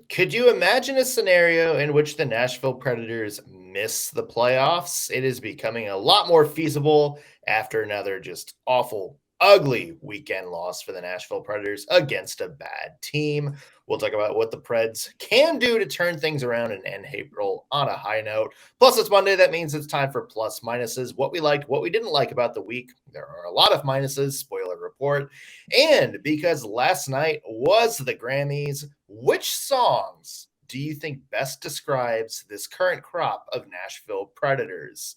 Could you imagine a scenario in which the Nashville Predators miss the playoffs? It is becoming a lot more feasible after another just awful, ugly weekend loss for the Nashville Predators against a bad team. We'll talk about what the Preds can do to turn things around and end April on a high note. Plus, it's Monday. That means it's time for plus minuses. What we liked, what we didn't like about the week. There are a lot of minuses. Spoiler report. And because last night was the Grammys, which songs do you think best describes this current crop of Nashville Predators?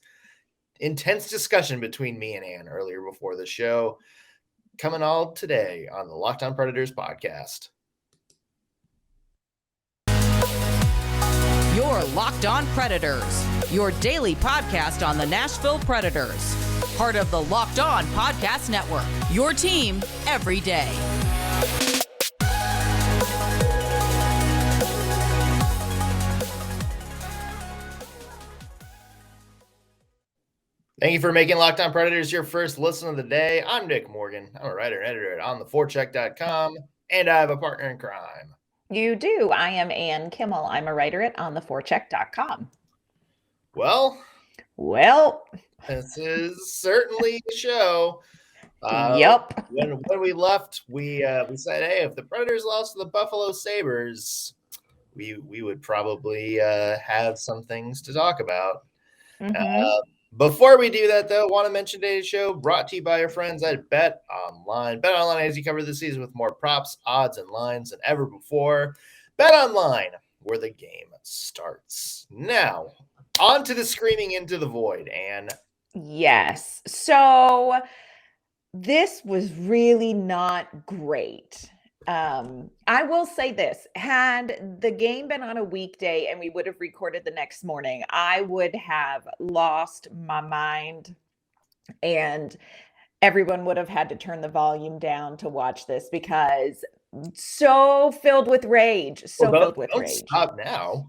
Intense discussion between me and Ann earlier before the show. Coming all today on the Locked On Predators podcast. Your Locked On Predators, your daily podcast on the Nashville Predators. Part of the Locked On Podcast Network, your team every day. Thank you for making Locked On Predators your first listen of the day. I'm Nick Morgan. I'm a writer and editor at ontheforecheck.com, and I have a partner in crime. You do. I am Ann Kimmel. I'm a writer at ontheforecheck.com. Well, this is certainly a show. Yep. When we left, we said, hey, if the Predators lost to the Buffalo Sabres, we would probably have some things to talk about. Before we do that, though, want to mention today's show brought to you by our friends at Bet Online. Bet Online has you covered this season with more props, odds, and lines than ever before. Bet Online, where the game starts. Now, on to the screaming into the void, Anne. Yes. So this was really not great. I will say this, had the game been on a weekday and we would have recorded the next morning, I would have lost my mind and everyone would have had to turn the volume down to watch this because so filled with rage, Don't stop now.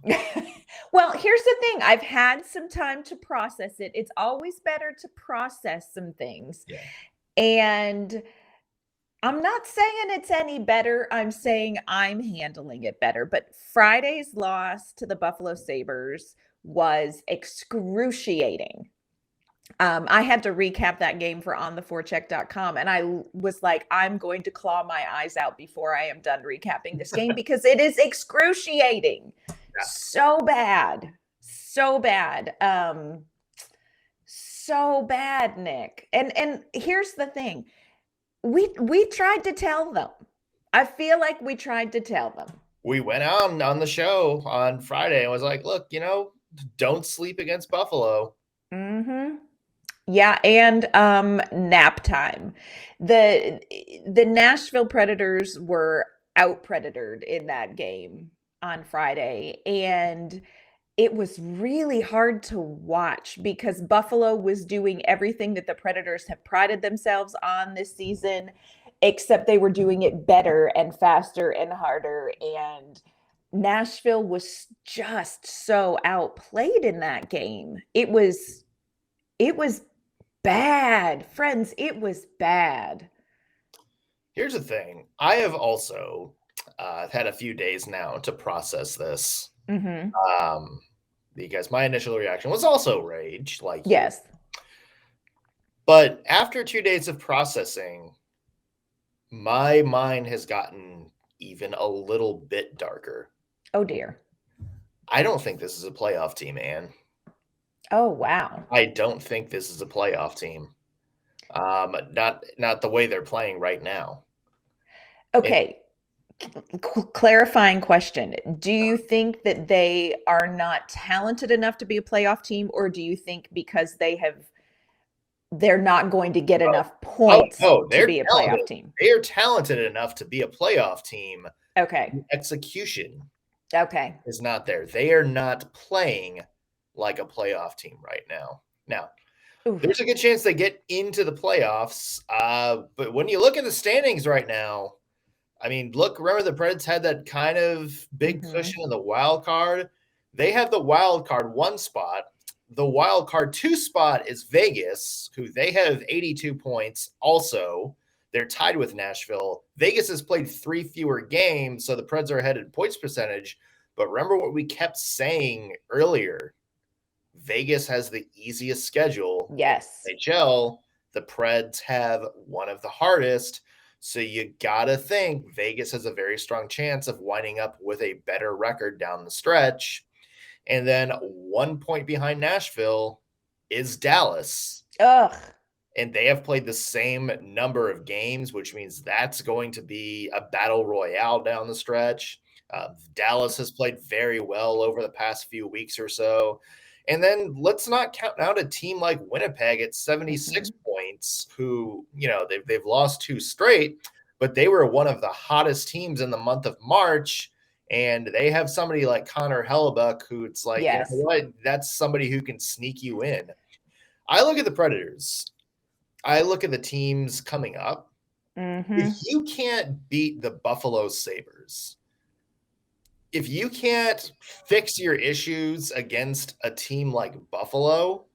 Well, here's the thing. I've had some time to process it. It's always better to process some things. Yeah. And I'm not saying it's any better. I'm saying I'm handling it better. But Friday's loss to the Buffalo Sabres was excruciating. I had to recap that game for ontheforecheck.com. And I was like, I'm going to claw my eyes out before I am done recapping this game because it is excruciating. Yeah. So bad. So bad. So bad, Nick. And here's the thing. We tried to tell them. I feel like we tried to tell them. We went on the show on Friday and was like, look, don't sleep against Buffalo. Mm-hmm. Yeah, and nap time. The Nashville Predators were out-predatored in that game on Friday, and it was really hard to watch because Buffalo was doing everything that the Predators have prided themselves on this season, except they were doing it better and faster and harder. And Nashville was just so outplayed in that game. It was bad, friends. It was bad. Here's the thing. I have also had a few days now to process this. Because my initial reaction was also rage, like yes. But after 2 days of processing, my mind has gotten even a little bit darker. Oh dear. I don't think this is a playoff team, Ann. Oh wow. I don't think this is a playoff team. Not the way they're playing right now. Okay. Clarifying question. Do you think that they are not talented enough to be a playoff team, or do you think because they're not going to get enough points to be a playoff team? They are talented enough to be a playoff team. Okay. Execution. Okay. Is not there. They are not playing like a playoff team right now. Now, there's a good chance they get into the playoffs. But when you look at the standings right now, I mean, remember the Preds had that kind of big cushion in the wild card. They have the wild card 1 spot. The wild card 2 spot is Vegas, who they have 82 points also. They're tied with Nashville. Vegas has played 3 fewer games, so the Preds are ahead in points percentage. But remember what we kept saying earlier. Vegas has the easiest schedule. Yes. In the NHL, the Preds have one of the hardest. So you got to think Vegas has a very strong chance of winding up with a better record down the stretch. And then 1 point behind Nashville is Dallas. Ugh. And they have played the same number of games, which means that's going to be a battle royale down the stretch. Dallas has played very well over the past few weeks or so. And then let's not count out a team like Winnipeg at 76 points, who, they've lost 2 straight, but they were one of the hottest teams in the month of March. And they have somebody like Connor Hellebuck, who it's like, yes. You know what? That's somebody who can sneak you in. I look at the Predators. I look at the teams coming up. If you can't beat the Buffalo Sabres, if you can't fix your issues against a team like Buffalo,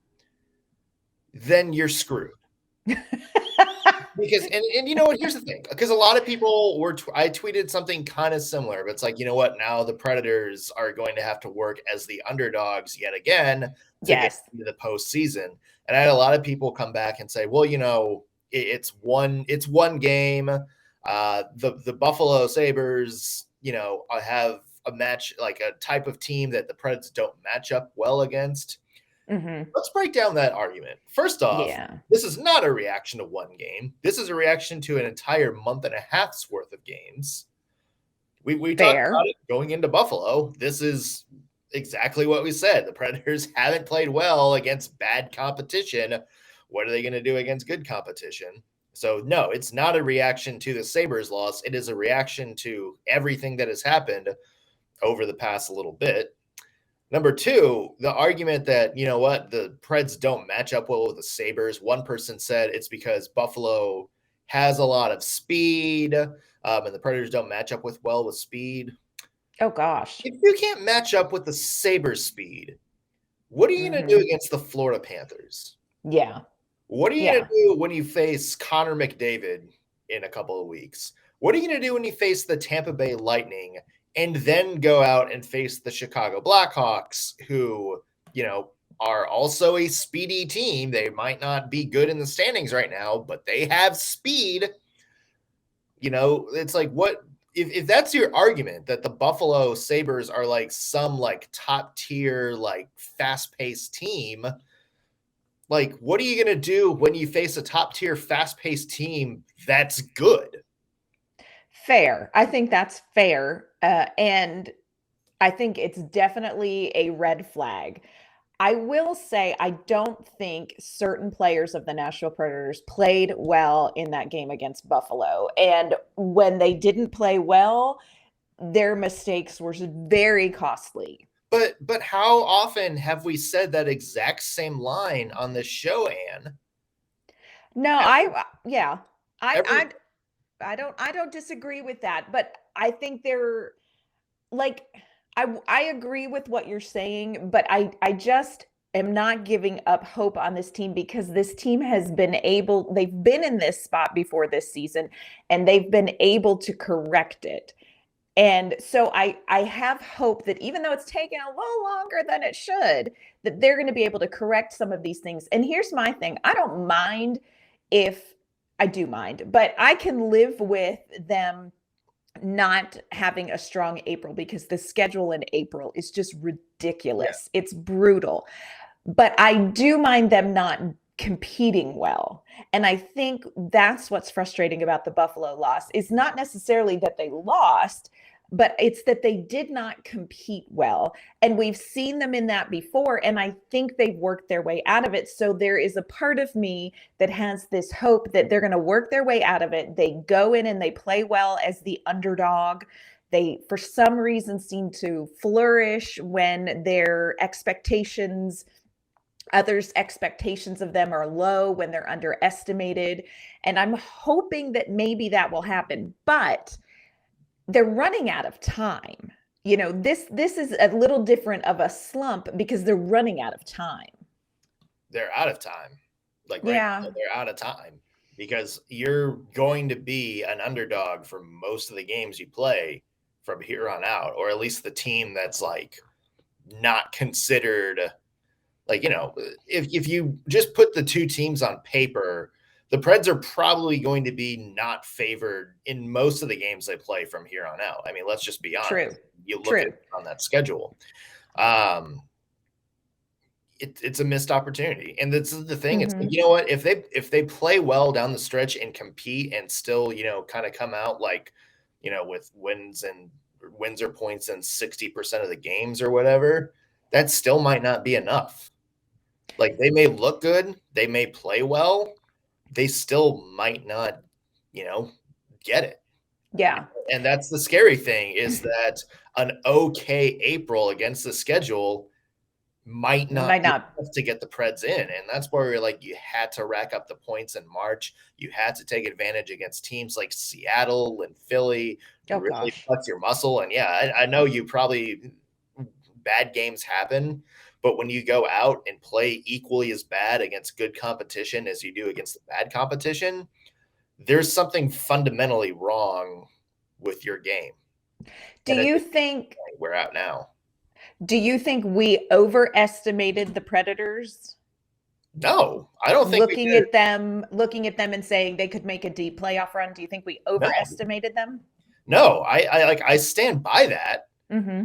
then you're screwed. Because, and you know what, here's the thing, because a lot of people I tweeted something kind of similar, but it's like, you know what, now the Predators are going to have to work as the underdogs yet again to get into the postseason. And I had a lot of people come back and say, well, it's one game. The Buffalo Sabres, have a match, like a type of team that the Preds don't match up well against. Let's break down that argument. First off, this is not a reaction to one game. This is a reaction to an entire month and a half's worth of games. We talked about it going into Buffalo. This is exactly what we said. The Predators haven't played well against bad competition. What are they going to do against good competition? So, no, it's not a reaction to the Sabres loss. It is a reaction to everything that has happened over the past little bit. Number 2, the argument that, you know what, the Preds don't match up well with the Sabres. One person said it's because Buffalo has a lot of speed, and the Predators don't match up well with speed. Oh, gosh. If you can't match up with the Sabres speed, what are you going to do against the Florida Panthers? Yeah. What are you going to do when you face Connor McDavid in a couple of weeks? What are you going to do when you face the Tampa Bay Lightning and then go out and face the Chicago Blackhawks, who, are also a speedy team? They might not be good in the standings right now, but they have speed. It's like, what if that's your argument, that the Buffalo Sabres are like some like top tier, like fast-paced team? Like, what are you going to do when you face a top tier, fast-paced team that's good? Fair. I think that's fair. And I think it's definitely a red flag. I will say, I don't think certain players of the Nashville Predators played well in that game against Buffalo. And when they didn't play well, their mistakes were very costly. But how often have we said that exact same line on this show, Anne? No, I don't disagree with that, but I think they're like, I agree with what you're saying, but I just am not giving up hope on this team, because this team has they've been in this spot before this season, and they've been able to correct it. And so I have hope that even though it's taken a little longer than it should, that they're going to be able to correct some of these things. And here's my thing. I don't mind I do mind, but I can live with them not having a strong April, because the schedule in April is just ridiculous. Yeah. It's brutal. But I do mind them not competing well. And I think that's what's frustrating about the Buffalo loss. It's not necessarily that they lost, but it's that they did not compete well. And we've seen them in that before, and I think they've worked their way out of it. So there is a part of me that has this hope that they're going to work their way out of it. They go in and they play well as the underdog. They, for some reason, seem to flourish when others' expectations of them are low, when they're underestimated. And I'm hoping that maybe that will happen. But they're running out of time. This is a little different of a slump because they're running out of time. They're out of time. Like, right now, they're out of time. because you're going to be an underdog for most of the games you play from here on out, or at least the team that's like not considered like, if you just put the two teams on paper, the Preds are probably going to be not favored in most of the games they play from here on out. I mean, let's just be honest. True. You look True. at on that schedule. It's a missed opportunity. And this is the thing. It's like, you know what? If they play well down the stretch and compete and still, kind of come out like, with wins or points in 60% of the games or whatever, that still might not be enough. Like, they may look good, they may play well, they still might not, get it. Yeah. And that's the scary thing, is that an okay April against the schedule might not be enough to get the Preds in. And that's where you're like, you had to rack up the points in March. You had to take advantage against teams like Seattle and Philly, really flex your muscle. And yeah, I know you probably bad games happen, but when you go out and play equally as bad against good competition as you do against the bad competition, there's something fundamentally wrong with your game. Do you think we're out now? Do you think we overestimated the Predators? No, I don't think looking at them and saying they could make a deep playoff run. Do you think we overestimated them? No, I stand by that.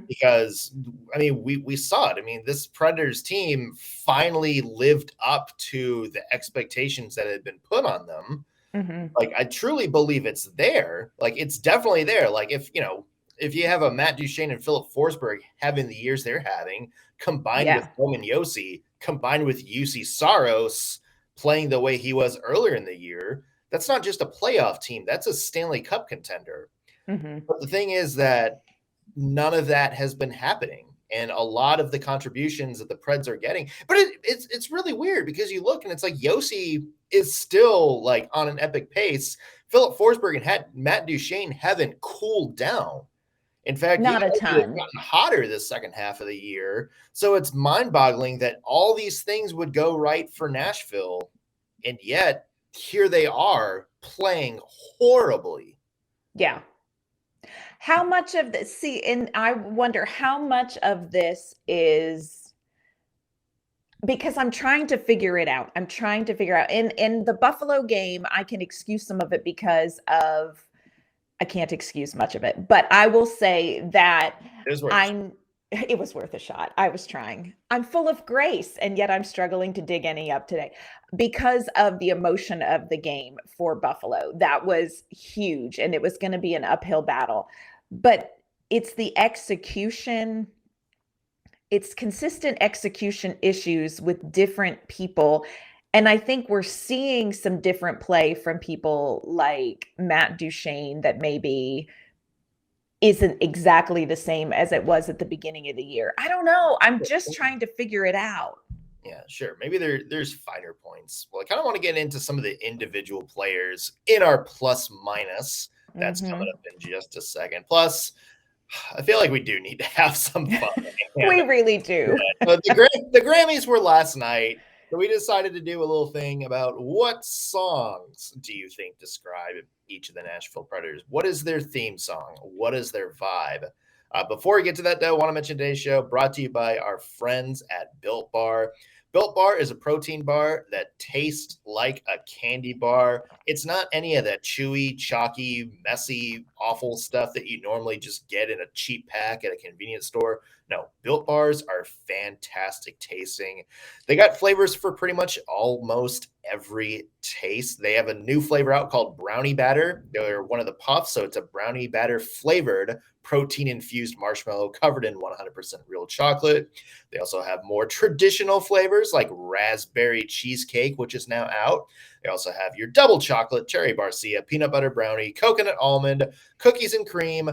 Because I mean, we saw it. I mean, this Predators team finally lived up to the expectations that had been put on them. Like, I truly believe it's there. Like, it's definitely there. Like, if you have a Matt Duchene and Filip Forsberg having the years they're having, combined with Roman Yossi, combined with Yossi Saros playing the way he was earlier in the year, that's not just a playoff team. That's a Stanley Cup contender. But the thing is that none of that has been happening. And a lot of the contributions that the Preds are getting, but it's really weird, because you look and it's like Yossi is still like on an epic pace. Filip Forsberg and Matt Duchene haven't cooled down. In fact, not a ton. Gotten hotter this second half of the year. So it's mind-boggling that all these things would go right for Nashville, and yet here they are playing horribly. Yeah. How much of this, and I wonder how much of this is, because I'm trying to figure it out. In the Buffalo game, I can excuse some of it because of, I can't excuse much of it, but I will say that it was worth a shot. I was trying. I'm full of grace, and yet I'm struggling to dig any up today because of the emotion of the game for Buffalo. That was huge, and it was going to be an uphill battle. But it's the execution. It's consistent execution issues with different people. And I think we're seeing some different play from people like Matt Duchene that maybe isn't exactly the same as it was at the beginning of the year. I don't know. I'm just trying to figure it out. Yeah, sure. Maybe there's finer points. Well, I kind of want to get into some of the individual players in our plus minus. That's coming up in just a second. Plus, I feel like we do need to have some fun. We really do. Yeah. The Grammys were last night, so we decided to do a little thing about what songs do you think describe each of the Nashville Predators? What is their theme song? What is their vibe? Before we get to that, though, I want to mention today's show brought to you by our friends at Built Bar. Built Bar is a protein bar that tastes like a candy bar. It's not any of that chewy, chalky, messy, awful stuff that you normally just get in a cheap pack at a convenience store. No, Built Bars are fantastic tasting. They got flavors for pretty much almost every taste. They have a new flavor out called Brownie Batter. They're one of the puffs, so it's a brownie batter flavored protein-infused marshmallow covered in 100% real chocolate. They also have more traditional flavors like raspberry cheesecake, which is now out. They also have your double chocolate, cherry barcia, peanut butter brownie, coconut almond, cookies and cream,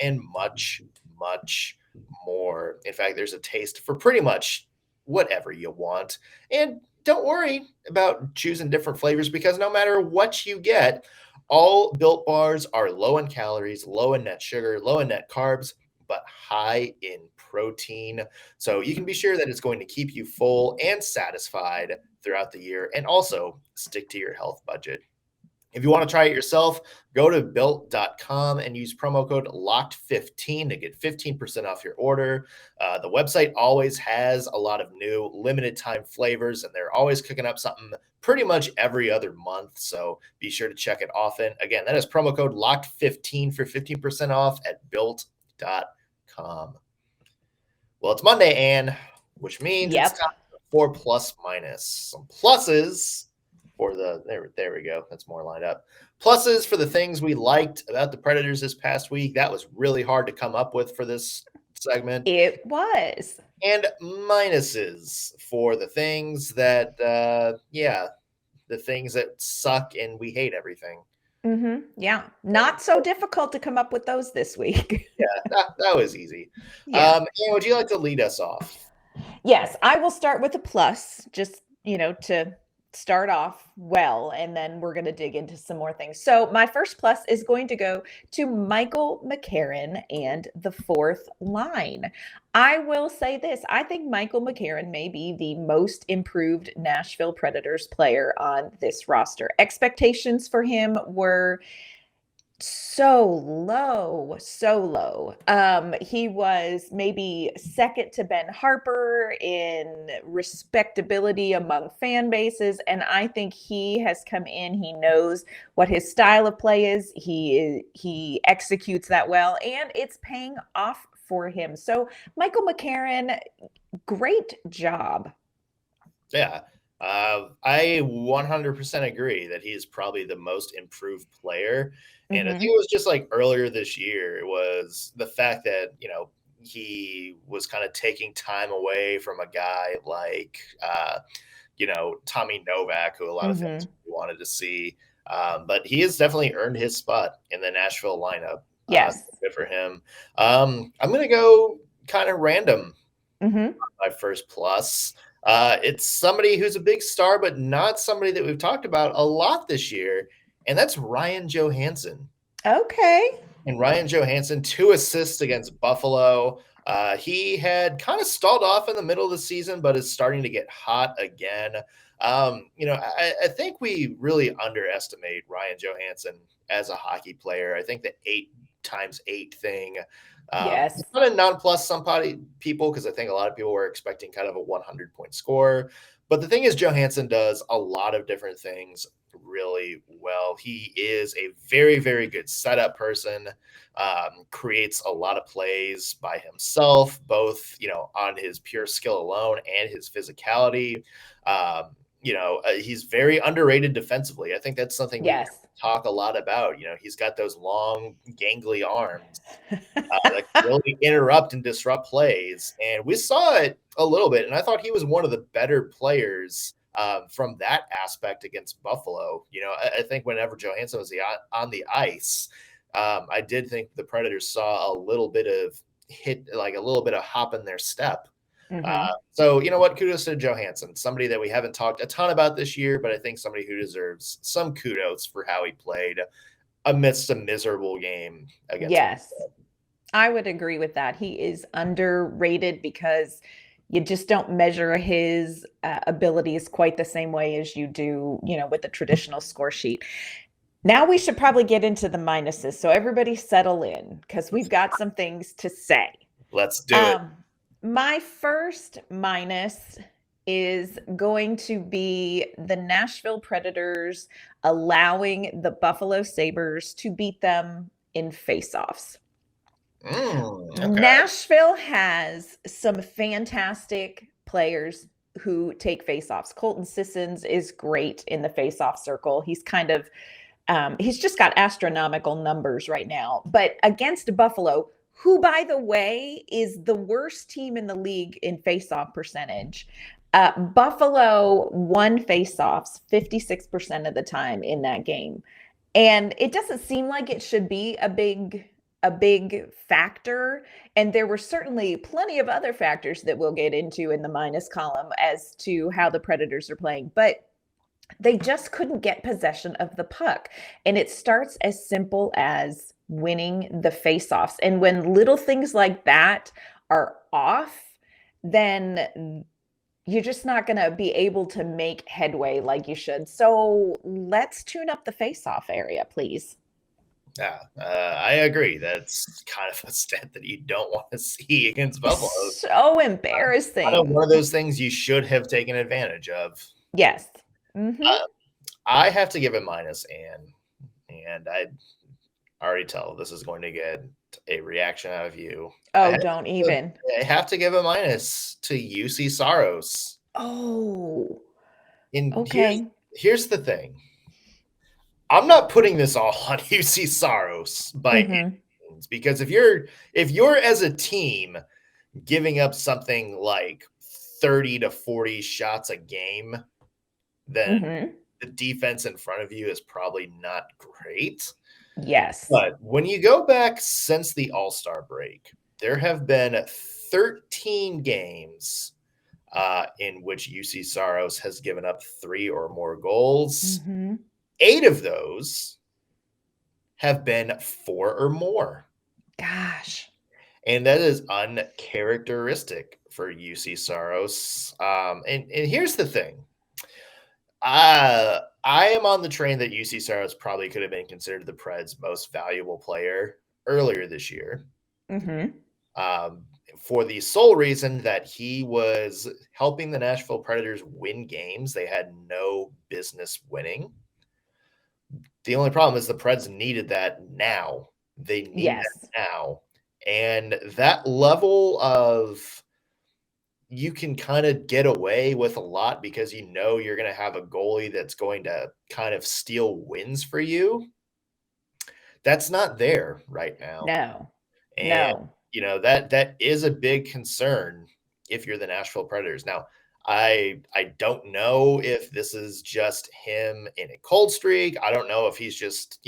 and much, much more. In fact, there's a taste for pretty much whatever you want. And don't worry about choosing different flavors, because no matter what you get, all Built Bars are low in calories, low in net sugar, low in net carbs, but high in protein. So you can be sure that it's going to keep you full and satisfied throughout the year, and also stick to your health budget. If you want to try it yourself, go to built.com and use promo code LOCKED15 to get 15% off your order. The website always has a lot of new limited time flavors, and they're always cooking up something pretty much every other month. So be sure to check it often. Again, that is promo code LOCKED15 for 15% off at built.com. Well, it's Monday, Ann, which means it's time for plus minus. Some pluses for the there we go. That's more lined up. Pluses for the things we liked about the Predators this past week. That was really hard to come up with for this segment. It was. And minuses for the things that the things that suck and we hate everything. Mm-hmm. Yeah. Not so difficult to come up with those this week. Yeah, that was easy. Yeah. Ann, would you like to lead us off? Yes, I will start with a plus, just, to start off well, and then we're going to dig into some more things. So my first plus is going to go to Michael Mccarron and the fourth line. I will say this. I think Michael Mccarron may be the most improved Nashville Predators player on this roster. Expectations for him were so low. He was maybe second to Ben Harper in respectability among fan bases, and I think he has come in. He knows what his style of play is. He executes that well, and it's paying off for him. So Michael Mccarron, great job. Yeah. I 100% agree that he is probably the most improved player. And I think it was just like earlier this year, it was the fact that, he was kind of taking time away from a guy like, Tommy Novak, who a lot of fans wanted to see. But he has definitely earned his spot in the Nashville lineup. Yes. Good for him. I'm going to go kind of random. My first plus. It's somebody who's a big star, but not somebody that we've talked about a lot this year, and that's Ryan Johansen. Okay. And Ryan Johansen, 2 assists against Buffalo. He had kind of stalled off in the middle of the season, but is starting to get hot again. I think we really underestimate Ryan Johansen as a hockey player. I think the 8x8 thing Yes. kind of nonplus some people, because I think a lot of people were expecting kind of a 100-point score. But the thing is, Johansen does a lot of different things really well. He is a very, very good setup person, creates a lot of plays by himself, both, on his pure skill alone and his physicality. He's very underrated defensively. I think that's something we talk a lot about. He's got those long, gangly arms that can really interrupt and disrupt plays. And we saw it a little bit. And I thought he was one of the better players from that aspect against Buffalo. I think whenever Johansen was on the ice, I did think the Predators saw a little bit of hop in their step. So you know what? Kudos to Johansen, somebody that we haven't talked a ton about this year, but I think somebody who deserves some kudos for how he played amidst a miserable game against. Yes, I would agree with that. He is underrated because you just don't measure his abilities quite the same way as you do, with the traditional score sheet. Now we should probably get into the minuses. So everybody settle in, because we've got some things to say. Let's do it. My first minus is going to be the Nashville Predators allowing the Buffalo Sabres to beat them in faceoffs. Okay. Nashville has some fantastic players who take faceoffs. Colton Sissons is great in the faceoff circle. He's kind of, he's just got astronomical numbers right now. But against Buffalo, who, by the way, is the worst team in the league in faceoff percentage, Buffalo won faceoffs 56% of the time in that game. And it doesn't seem like it should be a big factor. And there were certainly plenty of other factors that we'll get into in the minus column as to how the Predators are playing. But they just couldn't get possession of the puck. And it starts as simple as winning the faceoffs. And when little things like that are off, then you're just not going to be able to make headway like you should. So let's tune up the face-off area, please. Yeah, I agree. That's kind of a stat that you don't want to see against Buffalo. So embarrassing. One of those things you should have taken advantage of. Yes. Mm-hmm. I have to give it minus, and I already tell this is going to get a reaction out of you. Oh, don't even. I have to give a minus to Yossi Saros. Oh, And okay. here's the thing. I'm not putting this all on Yossi Saros by any means, because if you're as a team giving up something like 30 to 40 shots a game, then the defense in front of you is probably not great. Yes. But when you go back since the All-Star break, there have been 13 games in which Yossi Saros has given up 3 or more goals. 8 of those have been 4 or more. Gosh. And that is uncharacteristic for Yossi Saros. And here's the thing. I am on the train that Yossi Saros probably could have been considered the Preds' most valuable player earlier this year. For the sole reason that he was helping the Nashville Predators win games they had no business winning. The only problem is the Preds needed that now. They need that now. And that level of you can kind of get away with a lot because you know you're going to have a goalie that's going to kind of steal wins for you. That's not there right now. No. And, that is a big concern if you're the Nashville Predators. Now, I don't know if this is just him in a cold streak. I don't know if he's just,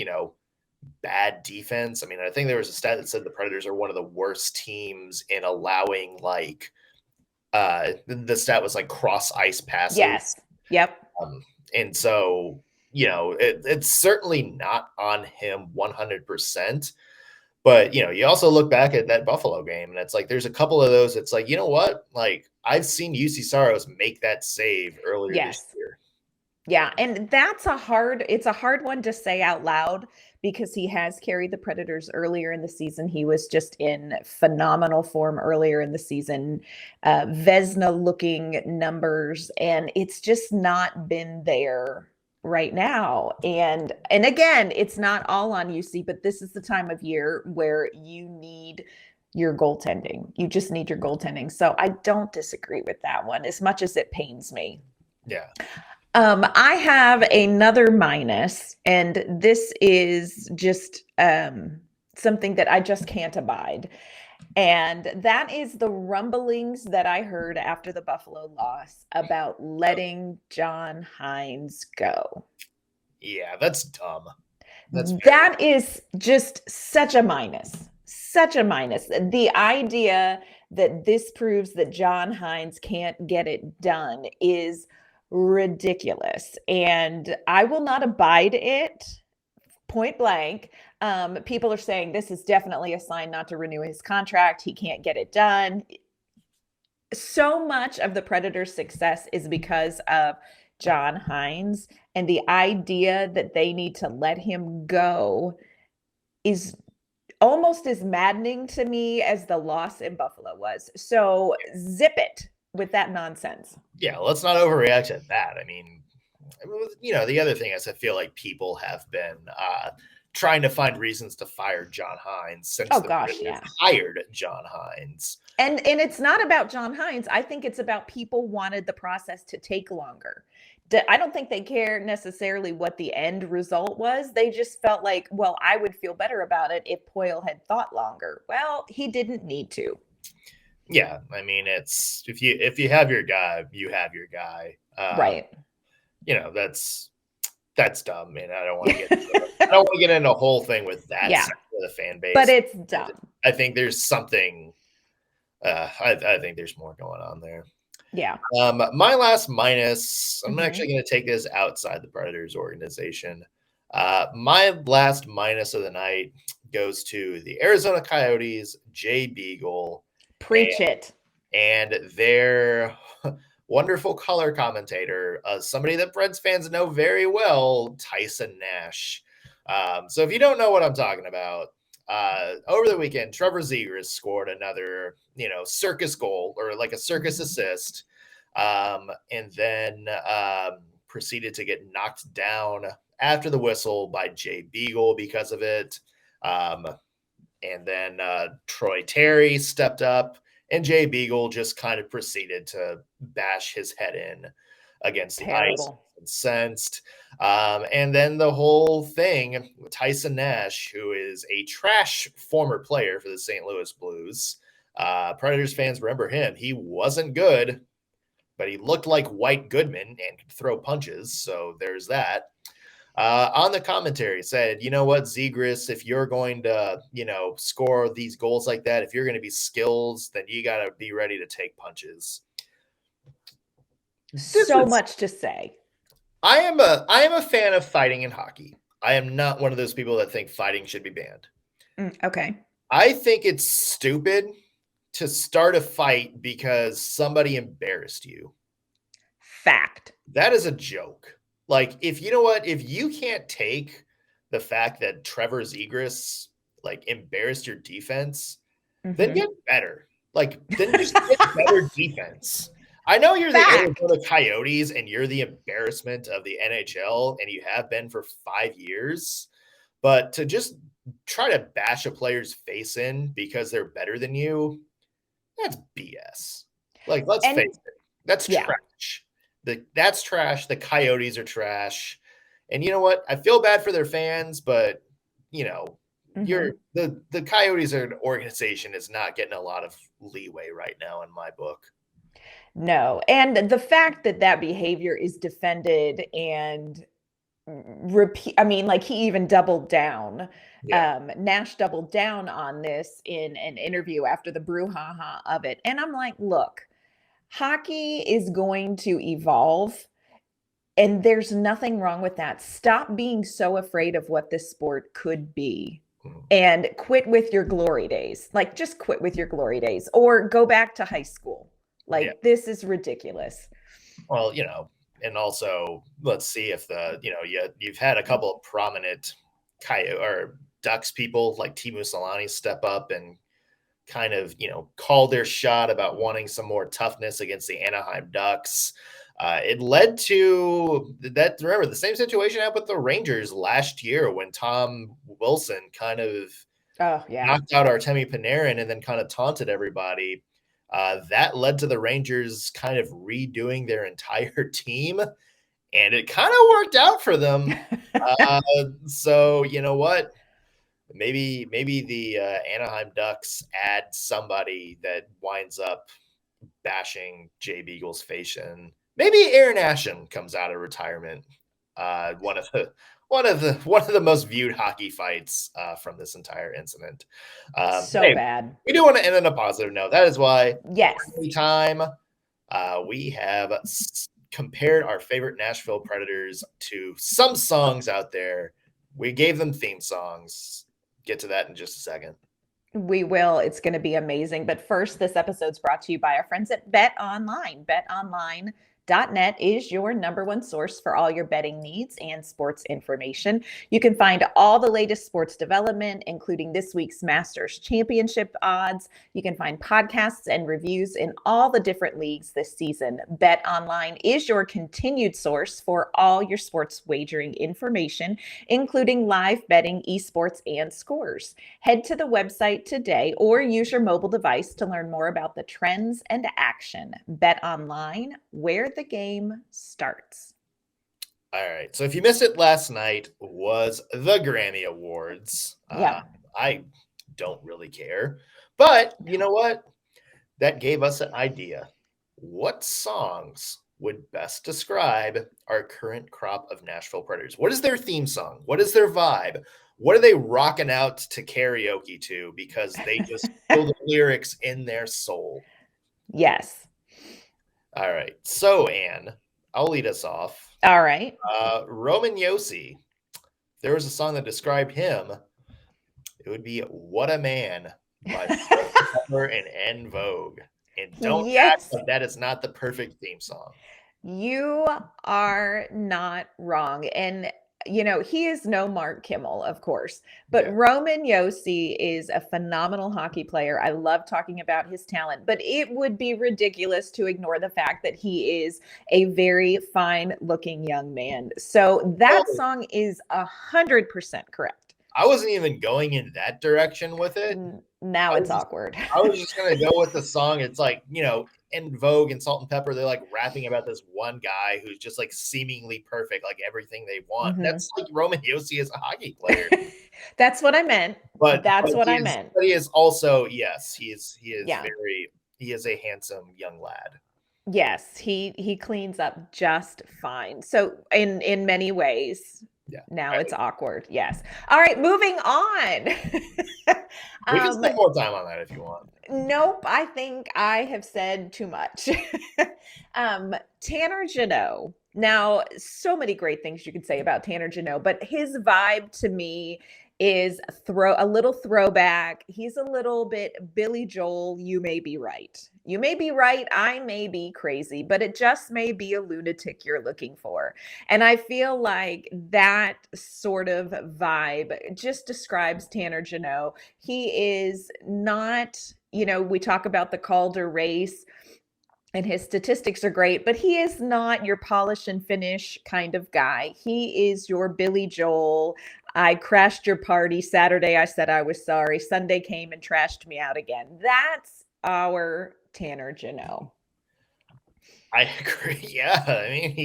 bad defense. I mean, I think there was a stat that said the Predators are one of the worst teams in allowing the stat was cross ice passes. Yes. Yep. And so, it's certainly not on him 100%. But, you also look back at that Buffalo game and it's there's a couple of those. It's you know what? I've seen Yossi Saros make that save earlier this year. Yeah. And it's a hard one to say out loud because he has carried the Predators earlier in the season. He was just in phenomenal form earlier in the season, Vezina looking numbers, and it's just not been there right now. And again, it's not all on Yossi, but this is the time of year where you need your goaltending. You just need your goaltending. So I don't disagree with that one as much as it pains me. Yeah. I have another minus, and this is just something that I just can't abide. And that is the rumblings that I heard after the Buffalo loss about letting John Hynes go. Yeah, that's dumb. That is just such a minus. Such a minus. The idea that this proves that John Hynes can't get it done is ridiculous. And I will not abide it. Point blank. People are saying this is definitely a sign not to renew his contract. He can't get it done. So much of the Predators' success is because of John Hynes, and the idea that they need to let him go is almost as maddening to me as the loss in Buffalo was. So zip it with that nonsense. Yeah, let's not overreact to that. I mean, the other thing is I feel like people have been trying to find reasons to fire John Hynes since hired John Hynes. And it's not about John Hynes. I think it's about people wanted the process to take longer. I don't think they care necessarily what the end result was. They just felt like, well, I would feel better about it if Poile had thought longer. Well, he didn't need to. Yeah, I mean, it's if you have your guy, you have your guy. Right. That's dumb, man. I don't want to get into a whole thing with that section of the fan base. But it's dumb. I think there's something. I think there's more going on there. Yeah. My last minus. I'm actually going to take this outside the Predators organization. My last minus of the night goes to the Arizona Coyotes, Jay Beagle. Preach it. And their wonderful color commentator, somebody that Preds fans know very well, Tyson Nash. So if you don't know what I'm talking about, over the weekend, Trevor Zegras scored another, circus goal or like a circus assist, and then proceeded to get knocked down after the whistle by Jay Beagle because of it. And then Troy Terry stepped up, and Jay Beagle just kind of proceeded to bash his head in against the ice. Incensed. And then the whole thing, Tyson Nash, who is a trash former player for the St. Louis Blues. Predators fans remember him. He wasn't good, but he looked like White Goodman and could throw punches. So there's that. On the commentary said, you know what, Zegras, if you're going to, score these goals like that, if you're going to be skills, then you got to be ready to take punches. So much to say. I am a fan of fighting in hockey. I am not one of those people that think fighting should be banned. Okay. I think it's stupid to start a fight because somebody embarrassed you. Fact. That is a joke. Like, if you can't take the fact that Trevor Zegras embarrassed your defense, then get better. Then just get better defense. I know you're the Arizona Coyotes and you're the embarrassment of the NHL, and you have been for 5 years, but to just try to bash a player's face in because they're better than you, that's BS. Let's face it, that's trash. That's trash. The Coyotes are trash. And you know what? I feel bad for their fans, but the Coyotes are an organization is not getting a lot of leeway right now in my book. No. And the fact that behavior is defended and he even doubled down. Yeah. Nash doubled down on this in an interview after the brouhaha of it. And I'm like, look, hockey is going to evolve, and there's nothing wrong with that. Stop being so afraid of what this sport could be and quit with your glory days. Just quit with your glory days or go back to high school. This is ridiculous. Well, and also let's see if you've had a couple of prominent Ducks people like Teemu Selanne step up and kind of, call their shot about wanting some more toughness against the Anaheim Ducks. It led to that. Remember, the same situation happened with the Rangers last year when Tom Wilson kind of knocked out Artemi Panarin and then kind of taunted everybody. That led to the Rangers kind of redoing their entire team, and it kind of worked out for them. So you know what? Maybe the Anaheim Ducks add somebody that winds up bashing Jay Beagle's face in. Maybe Aaron Asham comes out of retirement. One of the most viewed hockey fights from this entire incident. Bad. We do want to end on a positive note. That is why every time we have compared our favorite Nashville Predators to some songs out there. We gave them theme songs. Get to that in just a second. We will. It's going to be amazing. But first, this episode's brought to you by our friends at Bet Online. BetOnline.net is your number one source for all your betting needs and sports information. You can find all the latest sports development, including this week's Masters Championship odds. You can find podcasts and reviews in all the different leagues this season. Bet Online is your continued source for all your sports wagering information, including live betting, esports, and scores. Head to the website today or use your mobile device to learn more about the trends and action. Bet Online, where the game starts. All right. So if you missed it, last night was the Grammy Awards. I don't really care. But you know what? That gave us an idea. What songs would best describe our current crop of Nashville Predators? What is their theme song? What is their vibe? What are they rocking out to karaoke to because they just feel the lyrics in their soul? Yes. All right. So, Anne, I'll lead us off. All right. Roman Yossi. If there was a song that described him, it would be What a Man by Pepper and En Vogue. And don't act Yes, like that is not the perfect theme song. you are not wrong. And, he is no Mark Kimmel, of course, but Yeah. Roman Yossi is a phenomenal hockey player. I love talking about his talent, but it would be ridiculous to ignore the fact that he is a very fine looking young man. So that Oh, song is 100% correct. I wasn't even going in that direction with it. Now I it's was just awkward. I was just gonna go with the song. It's like, in Vogue and Salt and Pepper, they're like rapping about this one guy who's just like seemingly perfect, like everything they want. Mhm. That's like Roman Yossi is a hockey player. That's what I meant. But That's what he I is meant. but he is also, yes, Yeah. he is a handsome young lad. Yes, he cleans up just fine. So in many ways, Yeah. now I it's mean, awkward. Yes. All right, moving on. we can um spend more time on that if you want. nope, I think I have said too much. Tanner Jeannot. Now, so many great things you could say about Tanner Jeannot, but his vibe to me is a little throwback. He's a little bit Billy Joel. You may be right. You may be right. I may be crazy, but it just may be a lunatic you're looking for. And I feel like that sort of vibe just describes Tanner Jeannot. He is not, we talk about the Calder race and his statistics are great, but he is not your polish and finish kind of guy. He is your Billy Joel. I crashed your party. Saturday, I said I was sorry. Sunday came and trashed me out again. That's our Tanner Jeannot. I agree. Yeah. I mean, Yeah.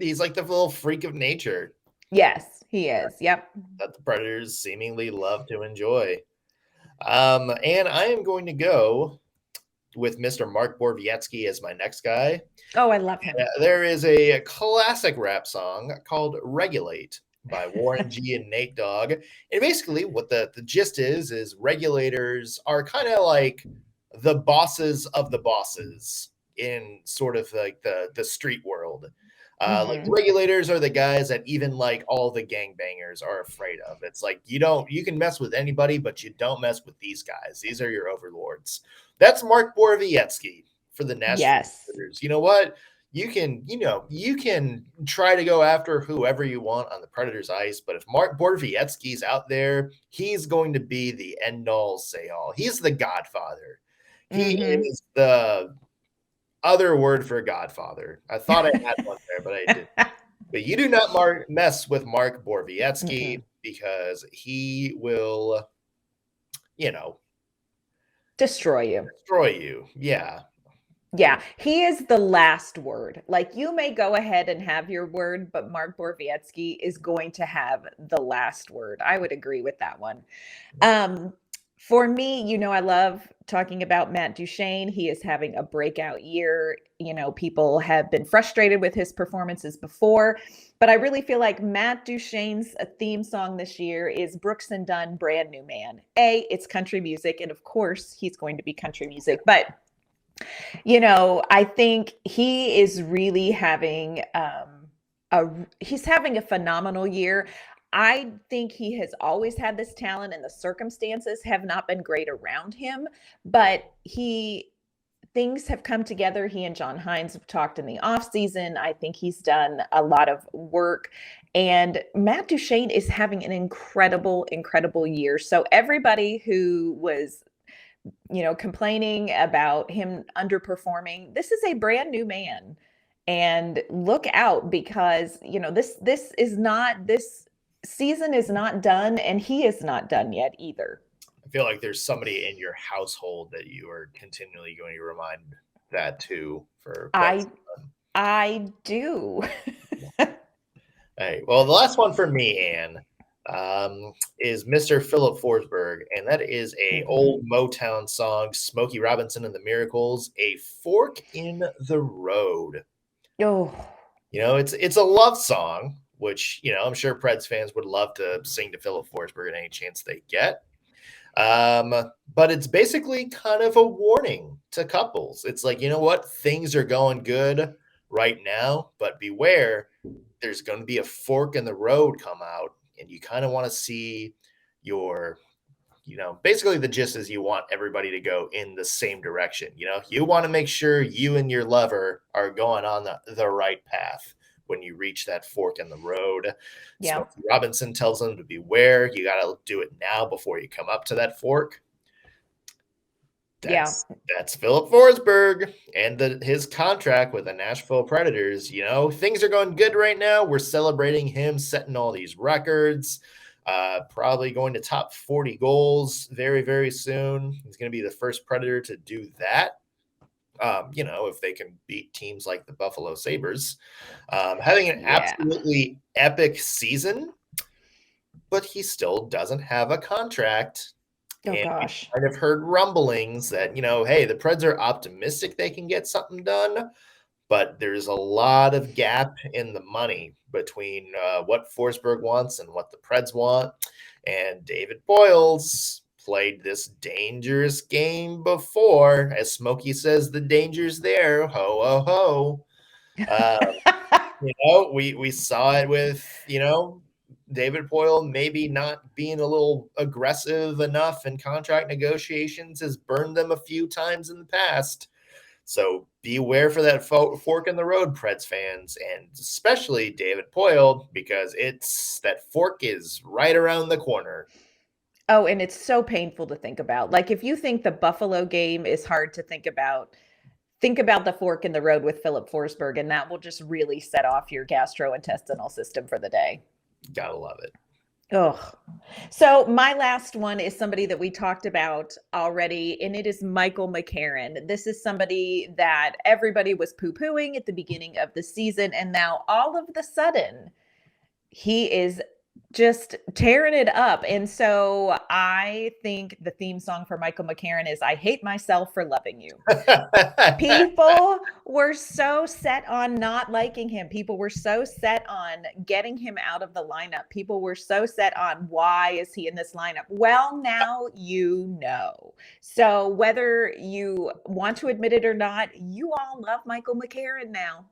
he's like the little freak of nature Yes, he is. Yep. that the Predators seemingly love to enjoy. And I am going to go with Mr. Mark Borowiecki as my next guy. Oh, I love him. There is a classic rap song called Regulate by Warren G and Nate Dogg. And basically what the gist is regulators are kind of like the bosses of the bosses in sort of like the street world. Like Hmm. regulators are the guys that even like all the gangbangers are afraid of. It's like you can mess with anybody, but you don't mess with these guys. These are your overlords. That's Mark Borowiecki for the Nashville Yes. Predators. You know what? You can try to go after whoever you want on the Predators ice, but if Mark Borowiecki's out there, he's going to be the end all say all. He's the Godfather. He Hmm. is the other word for Godfather. I thought I had one there, but I didn't. But you do not mess with Mark Borowiecki because he will, you know, Destroy you. destroy you. Yeah. Yeah, he is the last word. Like you may go ahead and have your word, but Mark Borowiecki is going to have the last word. I would agree with that one. Um, for me, I love talking about Matt Duchene. He is having a breakout year. People have been frustrated with his performances before, but I really feel like Matt Duchene's theme song this year is Brooks and Dunn, Brand New Man. It's country music, and of course, he's going to be country music, but I think he is really having he's having a phenomenal year. I think he has always had this talent and the circumstances have not been great around him, but things have come together. He and John Hines have talked in the off season. I think he's done a lot of work and Matt Duchene is having an incredible, incredible year. So everybody who was complaining about him underperforming. This is a brand new man. And look out because, this season is not done and he is not done yet either. I feel like there's somebody in your household that you are continually going to remind that to for quite I some time. I do. Hey, well, the last one for me, Anne, is Mr. Filip Forsberg, and that is a Mhm. old Motown song, Smokey Robinson and the Miracles, A Fork in the Road. Oh, It's a love song, which, I'm sure Preds fans would love to sing to Filip Forsberg at any chance they get. But it's basically kind of a warning to couples. It's like, you know what? Things are going good right now, but beware, there's going to be a fork in the road come out, and you kind of want to see your basically the gist is you want everybody to go in the same direction. You want to make sure you and your lover are going on the right path when you reach that fork in the road. Yeah. Smokey Robinson tells them to beware. You got to do it now before you come up to that fork. That's Filip Forsberg and his contract with the Nashville Predators. Things are going good right now. We're celebrating him setting all these records. Probably going to top 40 goals very, very soon. He's going to be the first Predator to do that. If they can beat teams like the Buffalo Sabres. Having an absolutely epic season, but he still doesn't have a contract. Oh, gosh. I've heard rumblings that, hey, the Preds are optimistic they can get something done, but there's a lot of gap in the money between what Forsberg wants and what the Preds want. And David Boyles played this dangerous game before. As Smokey says, the danger's there. Ho, ho, ho. We saw it with, David Boyle maybe not being a little aggressive enough in contract negotiations has burned them a few times in the past. So beware for that fork in the road, Preds fans, and especially David Boyle, because that fork is right around the corner. Oh, and it's so painful to think about. Like, if you think the Buffalo game is hard to think about the fork in the road with Filip Forsberg, and that will just really set off your gastrointestinal system for the day. Gotta love it. Oh, so my last one is somebody that we talked about already, and it is Michael Mccarron. This is somebody that everybody was poo-pooing at the beginning of the season, and now all of the sudden, he is just tearing it up. And so I think the theme song for Michael Mccarron is I Hate Myself for Loving You. People were so set on not liking him. People were so set on getting him out of the lineup. People were so set on why is he in this lineup? Well, now you know. So whether you want to admit it or not, you all love Michael Mccarron now.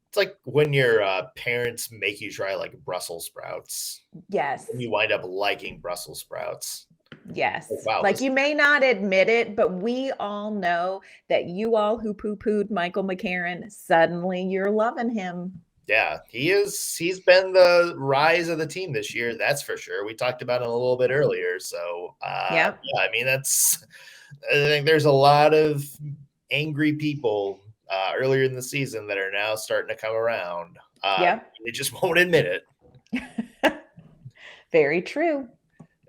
It's like when your parents make you try like Brussels sprouts. Yes. And you wind up liking Brussels sprouts. Yes. Wow, like you may not admit it, but we all know that you all who poo-pooed Michael Mccarron, suddenly you're loving him. Yeah, he's been the rise of the team this year. That's for sure. We talked about it a little bit earlier. So yeah, I mean, I think there's a lot of angry people earlier in the season that are now starting to come around. They just won't admit it. Very true.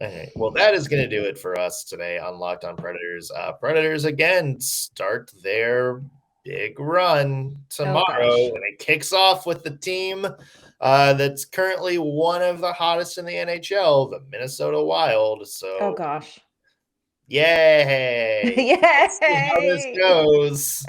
Okay. Well, that is going to do it for us today on Locked On Predators. Predators again start their big run tomorrow, and it kicks off with the team that's currently one of the hottest in the NHL, the Minnesota Wild. So, yay! Yay! Let's see how this goes.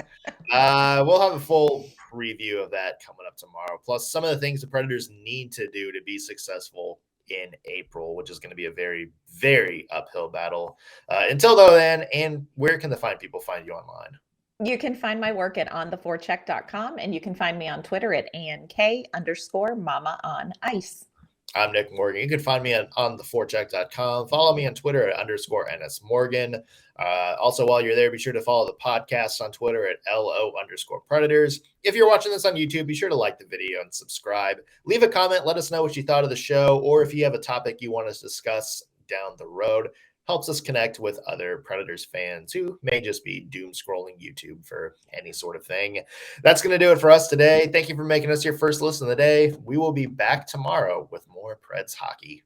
We'll have a full preview of that coming up tomorrow. Plus, some of the things the Predators need to do to be successful in April, which is going to be a very, very uphill battle. Until then, and where can the people find you online? You can find my work at ontheforecheck.com, and you can find me on Twitter at ANK_Mama on Ice. I'm Nick Morgan. You can find me on ontheforecheck.com. Follow me on Twitter at _NSMorgan. Also, while you're there, be sure to follow the podcast on Twitter at LO_Predators. If you're watching this on YouTube, be sure to like the video and subscribe. Leave a comment. Let us know what you thought of the show, or if you have a topic you want us to discuss down the road. Helps us connect with other Predators fans who may just be doom scrolling YouTube for any sort of thing. That's going to do it for us today. Thank you for making us your first listen of the day. We will be back tomorrow with more Preds hockey.